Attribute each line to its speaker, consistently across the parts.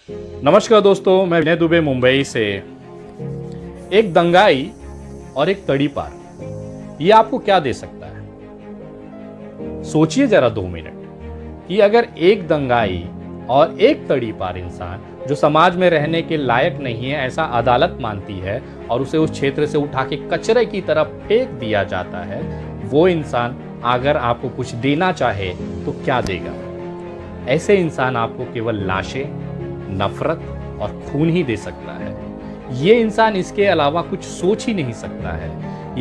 Speaker 1: नमस्कार दोस्तों, मैं विनय दुबे मुंबई से। एक दंगाई और एक तड़ी पार, ये आपको क्या दे सकता है? सोचिए जरा 2 मिनट कि अगर एक दंगाई और एक तड़ी पार इंसान जो समाज में रहने के लायक नहीं है ऐसा अदालत मानती है और उसे उस क्षेत्र से उठा के कचरे की तरफ फेंक दिया जाता है, वो इंसान अगर आपको कुछ देना चाहे तो क्या देगा? ऐसे इंसान आपको केवल लाशें, नफरत और खून ही दे सकता है। ये इंसान इसके अलावा कुछ सोच ही नहीं सकता है।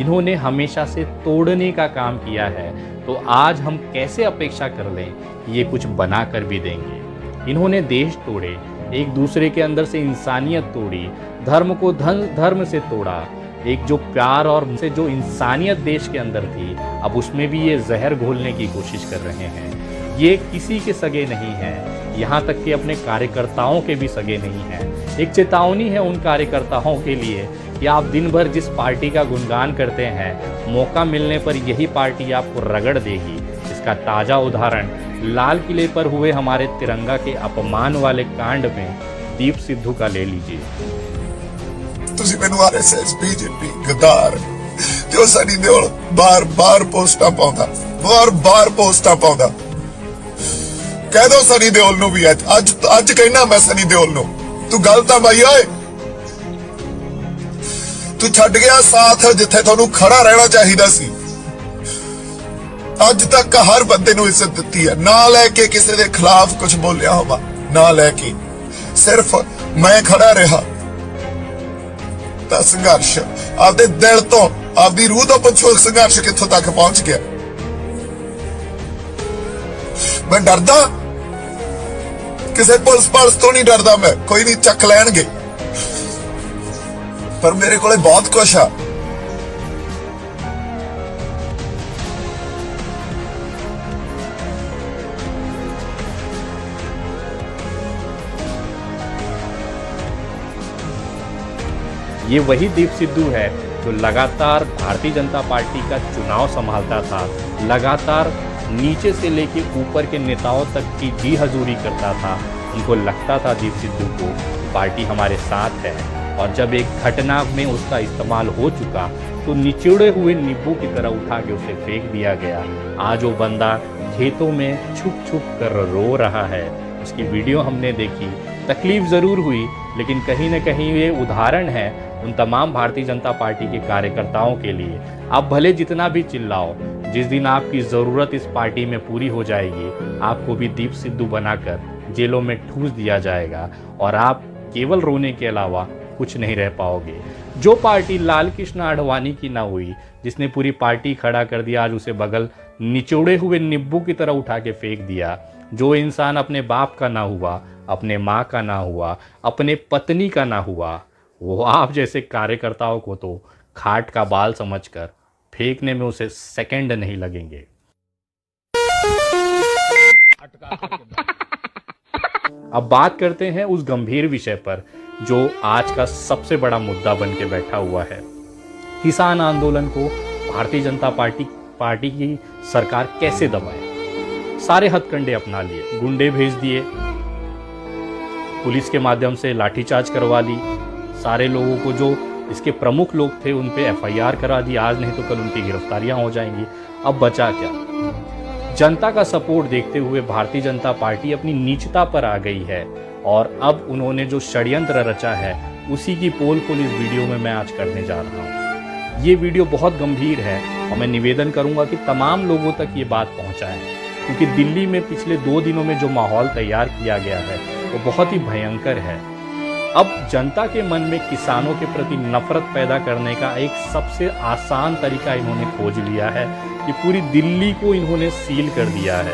Speaker 1: इन्होंने हमेशा से तोड़ने का काम किया है, तो आज हम कैसे अपेक्षा कर लें कि ये कुछ बना कर भी देंगे? इन्होंने देश तोड़े, एक दूसरे के अंदर से इंसानियत तोड़ी, धर्म को धर्म से तोड़ा। एक जो प्यार और से जो इंसानियत देश के अंदर थी, अब उसमें भी ये जहर घोलने की कोशिश कर रहे हैं। ये किसी के सगे नहीं हैं, यहाँ तक कि अपने कार्यकर्ताओं के भी सगे नहीं हैं। एक चेतावनी है उन कार्यकर्ताओं के लिए कि आप दिन भर जिस पार्टी का गुणगान करते हैं, मौका मिलने पर यही पार्टी आपको रगड़ देगी। इसका ताज़ा उदाहरण लाल किले पर हुए हमारे तिरंगा के अपमान वाले कांड में दीप सिद्धू का ले लीजिए।
Speaker 2: ਤੁਸੀਂ ਮੈਨੂੰ ਆਰਐਸਐਸ ਬੀਜੇਪੀ ਗਦਾਰ ਜੋ ਸਨੀ ਦਿਓਲ ਬਾਰ-ਬਾਰ ਪੋਸਟਾਂ ਪਾਉਂਦਾ ਬਾਰ-ਬਾਰ ਪੋਸਟਾਂ ਪਾਉਂਦਾ ਕਹਿ ਦੋ ਸਨੀ ਦਿਓਲ ਨੂੰ ਵੀ ਅੱਜ ਕਹਿਣਾ ਮੈਂ ਸਨੀ ਦਿਓਲ ਨੂੰ ਤੂੰ ਗਲਤ ਆ ਬਾਈ ਓਏ ਤੂੰ ਛੱਡ ਗਿਆ ਸਾਥ ਜਿੱਥੇ ਤੁਹਾਨੂੰ ਖੜਾ ਰਹਿਣਾ ਚਾਹੀਦਾ ਸੀ ਅੱਜ ਤੱਕ ਹਰ ਬੰਦੇ ਨੂੰ ਇੱਜ਼ਤ ਦਿੱਤੀ ਹੈ ਨਾ ਲੈ ਕੇ ਕਿਸੇ ਦੇ ਖਿਲਾਫ ਕੁਝ ਬੋਲਿਆ ਹੋਵਾ ਨਾ ਲੈ ਕੇ ਸਿਰਫ ਮੈਂ ਖੜਾ ਰਿਹਾ ਤਾਂ ਸੰਘਰਸ਼ ਆਪਦੇ ਦਿਲ ਤੋਂ ਆਪਦੀ ਰੂਹ ਤੋਂ ਪੁੱਛੋ ਸੰਘਰਸ਼ ਕਿੱਥੋਂ ਤੱਕ ਪਹੁੰਚ ਗਿਆ मैं डरदा किसी पुलिस तो नहीं डरदा मैं कोई नहीं चक लैणगे पर मेरे को बहुत कुछ आ
Speaker 1: ये वही दीप सिद्धू है जो लगातार भारतीय जनता पार्टी का चुनाव संभालता था, लगातार नीचे से लेके ऊपर के नेताओं तक की जी हजूरी करता था। उनको लगता था दीप सिद्धू को पार्टी हमारे साथ है, और जब एक घटना में उसका इस्तेमाल हो चुका तो निचोड़े हुए नींबू की तरह उठा के उसे फेंक दिया गया। आज वो बंदा खेतों में छुप छुप कर रो रहा है। उसकी वीडियो हमने देखी, तकलीफ ज़रूर हुई, लेकिन कहीं ना कहीं ये उदाहरण है उन तमाम भारतीय जनता पार्टी के कार्यकर्ताओं के लिए। आप भले जितना भी चिल्लाओ, जिस दिन आपकी ज़रूरत इस पार्टी में पूरी हो जाएगी, आपको भी दीप सिद्धू बनाकर जेलों में ठूस दिया जाएगा और आप केवल रोने के अलावा कुछ नहीं रह पाओगे। जो पार्टी लाल कृष्ण आडवाणी की ना हुई, जिसने पूरी पार्टी खड़ा कर दिया, आज उसे बगल निचोड़े हुए नींबू की तरह उठा के फेंक दिया। जो इंसान अपने बाप का ना हुआ, अपने माँ का ना हुआ, अपने पत्नी का ना हुआ, वो आप जैसे कार्यकर्ताओं को तो खाट का बाल समझकर फेंकने में उसे सेकंड नहीं लगेंगे। अब बात करते हैं उस गंभीर विषय पर जो आज का सबसे बड़ा मुद्दा बन के बैठा हुआ है। किसान आंदोलन को भारतीय जनता पार्टी की सरकार कैसे दबाए? सारे हथकंडे अपना लिए, गुंडे भेज दिए, पुलिस के माध्यम से लाठीचार्ज करवा ली, सारे लोगों को जो इसके प्रमुख लोग थे उन पे एफआईआर करा दी, आज नहीं तो कल उनकी गिरफ्तारियां हो जाएंगी। अब बचा क्या? जनता का सपोर्ट देखते हुए भारतीय जनता पार्टी अपनी नीचता पर आ गई है, और अब उन्होंने जो षड्यंत्र रचा है उसी की पोल खोल इस वीडियो में मैं आज करने जा रहा हूँ। ये वीडियो बहुत गंभीर है और मैं निवेदन करूंगा कि तमाम लोगों तक ये बात पहुँचाएं, क्योंकि दिल्ली में पिछले 2 दिनों में जो माहौल तैयार किया गया है वो बहुत ही भयंकर है। अब जनता के मन में किसानों के प्रति नफरत पैदा करने का एक सबसे आसान तरीका इन्होंने खोज लिया है कि पूरी दिल्ली को इन्होंने सील कर दिया है।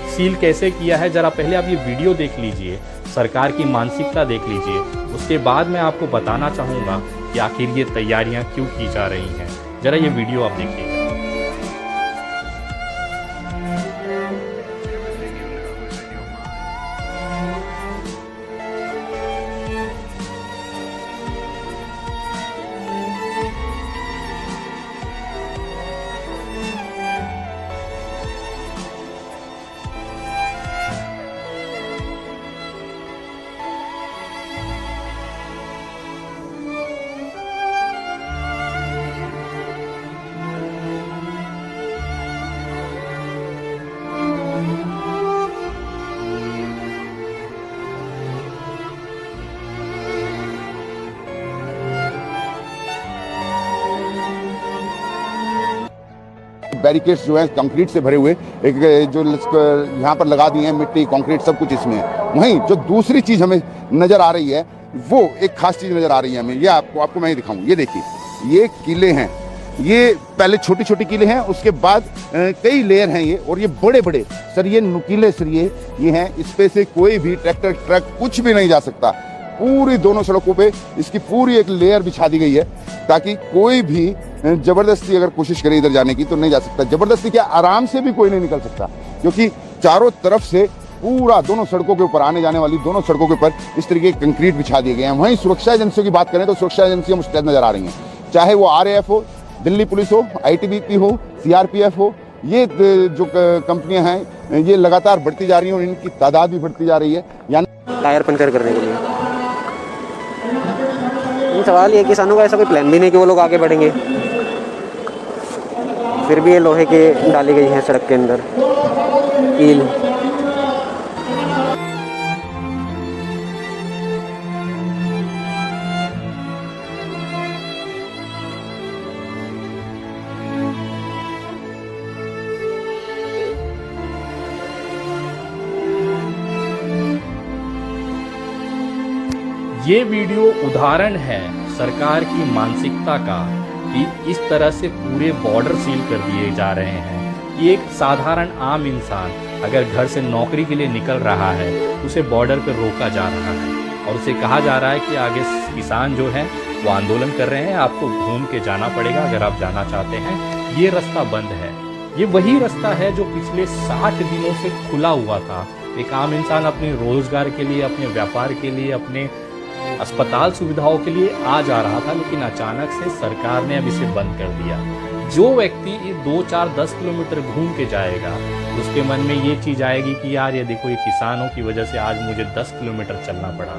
Speaker 1: सील कैसे किया है, जरा पहले आप ये वीडियो देख लीजिए, सरकार की मानसिकता देख लीजिए, उसके बाद मैं आपको बताना चाहूँगा कि आखिर ये तैयारियाँ क्यों की जा रही हैं। जरा ये वीडियो आप देखिए।
Speaker 3: बैरिकेड्स जो हैं कंक्रीट से भरे हुए, एक जो यहाँ पर लगा दिए हैं, मिट्टी कंक्रीट सब कुछ इसमें है। वहीं जो दूसरी चीज़ हमें नज़र आ रही है वो एक खास चीज़ नज़र आ रही है हमें, ये आपको मैं दिखाऊँ। ये देखिए, ये किले हैं, ये पहले छोटी छोटी किले हैं, उसके बाद कई लेयर हैं ये, और ये बड़े बड़े सरिये, नुकीले सरिये ये हैं। इस पे से कोई भी ट्रैक्टर, ट्रक कुछ भी नहीं जा सकता। पूरी दोनों सड़कों पे इसकी पूरी एक लेयर बिछा दी गई है ताकि कोई भी जबरदस्ती अगर कोशिश करे इधर जाने की तो नहीं जा सकता। जबरदस्ती क्या, आराम से भी कोई नहीं निकल सकता, क्योंकि चारों तरफ से पूरा दोनों सड़कों के ऊपर, आने जाने वाली दोनों सड़कों के ऊपर इस तरीके के कंक्रीट बिछा दिए गए हैं। वहीं सुरक्षा एजेंसियों की बात करें तो सुरक्षा एजेंसियां मुस्तैद नजर आ रही हैं, चाहे वो RAF हो, दिल्ली पुलिस हो, ITBP हो, CRPF हो। ये जो कंपनियां हैं ये लगातार बढ़ती जा रही हैं और इनकी तादाद भी बढ़ती जा रही है। यानी
Speaker 4: टायर पंचर करने के लिए सवाल ये, किसानों का ऐसा कोई प्लान भी नहीं कि वो लोग आगे बढ़ेंगे, फिर भी ये लोहे के डाली गई हैं सड़क के अंदर कील।
Speaker 1: ये वीडियो उदाहरण है सरकार की मानसिकता का कि इस तरह से पूरे बॉर्डर सील कर दिए जा रहे हैं कि एक साधारण आम इंसान अगर घर से नौकरी के लिए निकल रहा है उसे बॉर्डर पर रोका जा रहा है और उसे कहा जा रहा है कि आगे किसान जो है वो आंदोलन कर रहे हैं, आपको घूम के जाना पड़ेगा अगर आप जाना चाहते हैं, ये रास्ता बंद है। ये वही रास्ता है जो पिछले 60 दिनों से खुला हुआ था। एक आम इंसान अपने रोजगार के लिए, अपने व्यापार के लिए, अपने अस्पताल सुविधाओं के लिए आ जा रहा था, लेकिन अचानक से सरकार ने अब इसे बंद कर दिया। जो व्यक्ति 2, 4, 10 किलोमीटर घूम के जाएगा उसके मन में ये चीज़ आएगी कि यार ये देखो, ये किसानों की वजह से आज मुझे 10 किलोमीटर चलना पड़ा,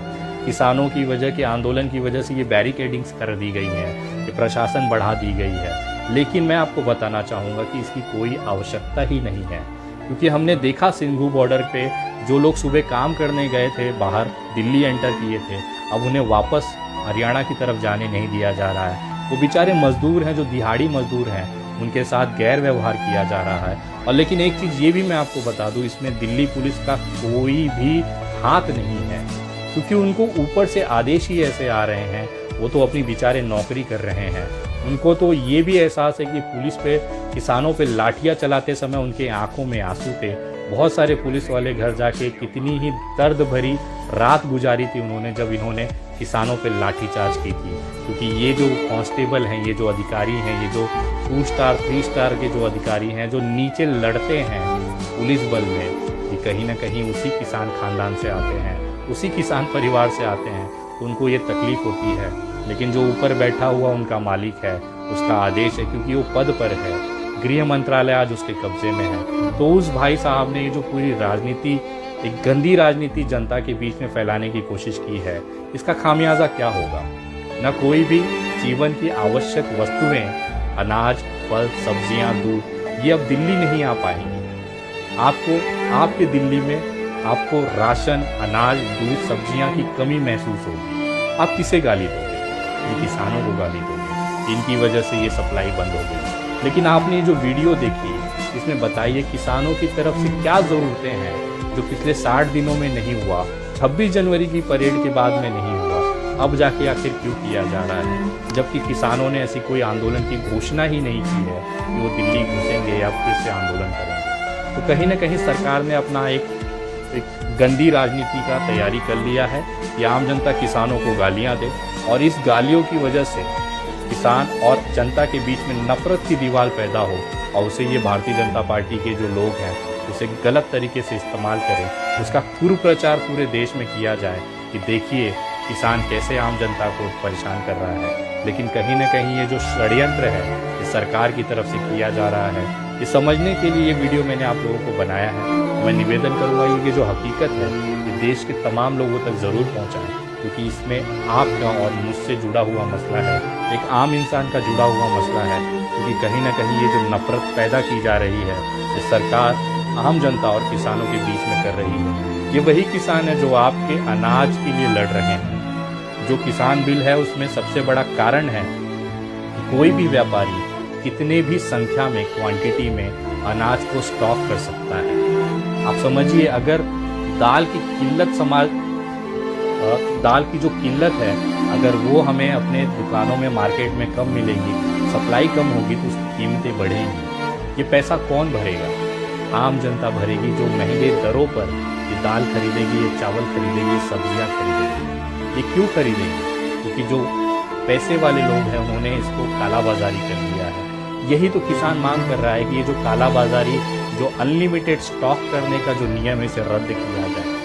Speaker 1: किसानों की वजह के आंदोलन की वजह से ये बैरिकेडिंग्स कर दी गई हैं, ये प्रशासन बढ़ा दी गई है। लेकिन मैं आपको बताना चाहूँगा कि इसकी कोई आवश्यकता ही नहीं है, क्योंकि हमने देखा सिंघू बॉर्डर पे जो लोग सुबह काम करने गए थे, बाहर दिल्ली एंटर किए थे, अब उन्हें वापस हरियाणा की तरफ जाने नहीं दिया जा रहा है। वो बेचारे मजदूर हैं जो दिहाड़ी मजदूर हैं, उनके साथ गैर व्यवहार किया जा रहा है। और लेकिन एक चीज़ ये भी मैं आपको बता दूं, इसमें दिल्ली पुलिस का कोई भी हाथ नहीं है, क्योंकि उनको ऊपर से आदेश ही ऐसे आ रहे हैं। वो तो अपनी बेचारे नौकरी कर रहे हैं, उनको तो ये भी एहसास है कि पुलिस पे, किसानों पे लाठियाँ चलाते समय उनके आंखों में आंसू थे। बहुत सारे पुलिस वाले घर जाके कितनी ही दर्द भरी रात गुजारी थी उन्होंने जब इन्होंने किसानों पे लाठीचार्ज की थी, क्योंकि ये जो कांस्टेबल हैं, ये जो अधिकारी हैं, ये जो 2 स्टार 3 स्टार के जो अधिकारी हैं जो नीचे लड़ते हैं पुलिस बल में, ये कहीं ना कहीं उसी किसान खानदान से आते हैं, उसी किसान परिवार से आते हैं, तो उनको ये तकलीफ होती है। लेकिन जो ऊपर बैठा हुआ उनका मालिक है, उसका आदेश है, क्योंकि वो पद पर है, गृह मंत्रालय आज उसके कब्जे में है, तो उस भाई साहब ने ये जो पूरी राजनीति, एक गंदी राजनीति जनता के बीच में फैलाने की कोशिश की है, इसका खामियाजा क्या होगा? न कोई भी जीवन की आवश्यक वस्तुएं, अनाज, फल, सब्जियां, दूध, ये अब दिल्ली नहीं आ पाएंगी। आपको आपके दिल्ली में आपको राशन, अनाज, दूध, सब्जियां की कमी महसूस होगी। आप किसे गाली दोगे? इन किसानों को गाली दोगे, इनकी वजह से ये सप्लाई बंद हो गई। लेकिन आपने ये जो वीडियो देखी, इसमें बताइए किसानों की तरफ से क्या ज़रूरतें हैं जो पिछले 60 दिनों में नहीं हुआ, 26 जनवरी की परेड के बाद में नहीं हुआ, अब जाके आखिर क्यों किया जा रहा है? जबकि किसानों ने ऐसी कोई आंदोलन की घोषणा ही नहीं की है कि वो दिल्ली घुसेंगे या फिर से आंदोलन करेंगे। तो कहीं ना कहीं सरकार ने अपना एक गंदी राजनीति का तैयारी कर लिया है कि आम जनता किसानों को गालियाँ दे, और इस गालियों की वजह से किसान और जनता के बीच में नफरत की दीवार पैदा हो, और उसे ये भारतीय जनता पार्टी के जो लोग हैं उसे गलत तरीके से इस्तेमाल करें, उसका पूर्व प्रचार पूरे देश में किया जाए कि देखिए किसान कैसे आम जनता को परेशान कर रहा है। लेकिन कहीं ना कहीं ये जो षड्यंत्र है ये सरकार की तरफ से किया जा रहा है, ये समझने के लिए ये वीडियो मैंने आप लोगों को बनाया है। मैं निवेदन करूँगा ये जो हकीकत है ये देश के तमाम लोगों तक ज़रूर पहुँचाएँ, क्योंकि इसमें आपका और मुझसे जुड़ा हुआ मसला है, एक आम इंसान का जुड़ा हुआ मसला है। क्योंकि कहीं ना कहीं ये जो नफरत पैदा की जा रही है ये सरकार आम जनता और किसानों के बीच में कर रही है। ये वही किसान है जो आपके अनाज के लिए लड़ रहे हैं। जो किसान बिल है उसमें सबसे बड़ा कारण है कि कोई भी व्यापारी कितने भी संख्या में, क्वांटिटी में अनाज को स्टॉक कर सकता है। आप समझिए, अगर दाल की जो किल्लत है, अगर वो हमें अपने दुकानों में, मार्केट में कम मिलेगी, सप्लाई कम होगी, तो उसकी कीमतें बढ़ेंगी। ये पैसा कौन भरेगा? आम जनता भरेगी, जो महंगे दरों पर ये दाल खरीदेगी, ये चावल खरीदेगी, ये सब्जियां खरीदेगी। ये क्यों खरीदेगी? क्योंकि जो पैसे वाले लोग हैं उन्होंने इसको कालाबाजारी कर दिया है। यही तो किसान मांग कर रहा है कि ये जो कालाबाजारी, जो अनलिमिटेड स्टॉक करने का जो नियम है, इसे रद्द किया जाए।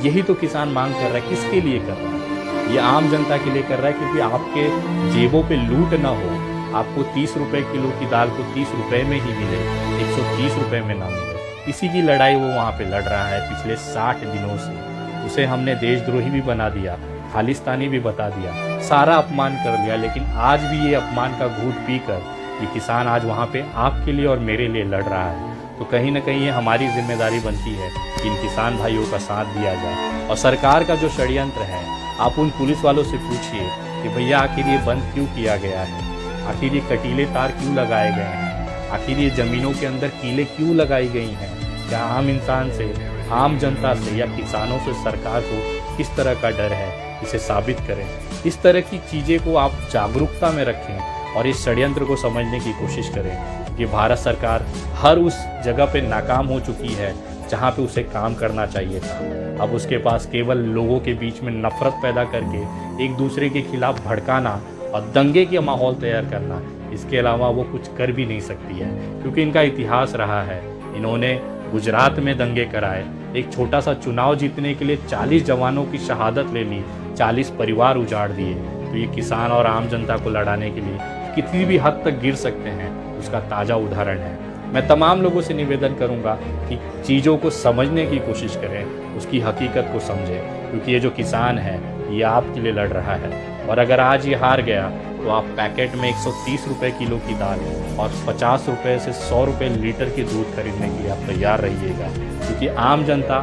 Speaker 1: यही तो किसान मांग कर रहा है। किसके लिए कर रहा है? ये आम जनता के लिए कर रहा है, क्योंकि आपके जेबों पे लूट ना हो। आपको 30 रुपए किलो की दाल को 30 रुपए में ही मिले, 130 रुपए में ना मिले। इसी की लड़ाई वो वहाँ पे लड़ रहा है पिछले 60 दिनों से। उसे हमने देशद्रोही भी बना दिया, खालिस्तानी भी बता दिया, सारा अपमान कर लिया, लेकिन आज भी ये अपमान का घूंट पीकर ये किसान आज वहाँ पे आपके लिए और मेरे लिए लड़ रहा है। तो कहीं ना कहीं ये हमारी जिम्मेदारी बनती है कि इन किसान भाइयों का साथ दिया जाए। और सरकार का जो षड्यंत्र है, आप उन पुलिस वालों से पूछिए कि भैया आखिर ये बंद क्यों किया गया है, आखिर ये कटीले तार क्यों लगाए गए हैं, आखिर ये ज़मीनों के अंदर कीलें क्यों लगाई गई हैं। क्या आम इंसान से, आम जनता से या किसानों से सरकार को किस तरह का डर है, इसे साबित करें। इस तरह की चीज़ें को आप जागरूकता में रखें और इस षड्यंत्र को समझने की कोशिश करें कि भारत सरकार हर उस जगह पे नाकाम हो चुकी है जहाँ पे उसे काम करना चाहिए था। अब उसके पास केवल लोगों के बीच में नफरत पैदा करके एक दूसरे के खिलाफ भड़काना और दंगे के माहौल तैयार करना, इसके अलावा वो कुछ कर भी नहीं सकती है। क्योंकि इनका इतिहास रहा है, इन्होंने गुजरात में दंगे कराए, एक छोटा सा चुनाव जीतने के लिए 40 जवानों की शहादत ले ली, 40 परिवार उजाड़ दिए। तो ये किसान और आम जनता को लड़ाने के लिए कितनी भी हद तक गिर सकते हैं, उसका ताज़ा उदाहरण है। मैं तमाम लोगों से निवेदन करूंगा कि चीज़ों को समझने की कोशिश करें, उसकी हकीकत को समझें, क्योंकि ये जो किसान है ये आपके लिए लड़ रहा है। और अगर आज ये हार गया तो आप पैकेट में 130 रुपये किलो की दाल और 50 रुपये से 100 रुपये लीटर की दूध खरीदने के लिए आप तैयार रहिएगा। क्योंकि आम जनता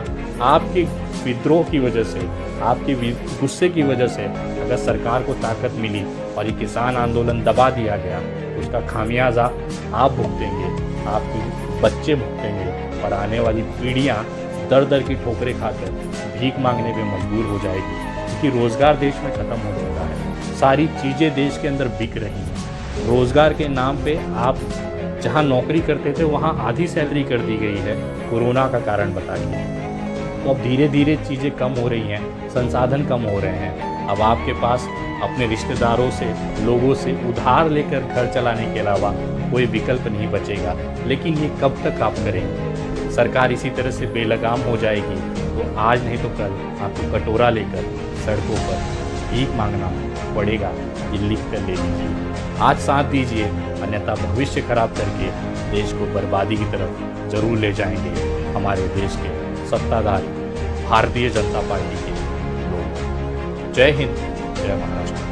Speaker 1: आपके विद्रोह की वजह से, आपके गुस्से की वजह से अगर सरकार को ताकत मिली और ये किसान आंदोलन दबा दिया गया, उसका खामियाजा आप भुगतेंगे, आपके बच्चे भुगतेंगे और आने वाली पीढ़ियां दर दर की ठोकरें खाकर भीख मांगने पे मजबूर हो जाएगी। क्योंकि रोज़गार देश में ख़त्म हो चुका है, सारी चीज़ें देश के अंदर बिक रही हैं। रोज़गार के नाम पे आप जहां नौकरी करते थे वहां आधी सैलरी कर दी गई है, कोरोना का कारण बताइए। तो अब धीरे धीरे चीज़ें कम हो रही हैं, संसाधन कम हो रहे हैं। अब आपके पास अपने रिश्तेदारों से, लोगों से उधार लेकर घर चलाने के अलावा कोई विकल्प नहीं बचेगा। लेकिन ये कब तक आप करेंगे? सरकार इसी तरह से बेलगाम हो जाएगी तो आज नहीं तो कल आपको कटोरा लेकर सड़कों पर भीख मांगना पड़ेगा। ये लिख कर ले लीजिए, आज साथ दीजिए, अन्यथा भविष्य खराब करके देश को बर्बादी की तरफ जरूर ले जाएंगे हमारे देश के सत्ताधारी भारतीय जनता पार्टी के लोग। जय हिंद, जय महाराष्ट्र।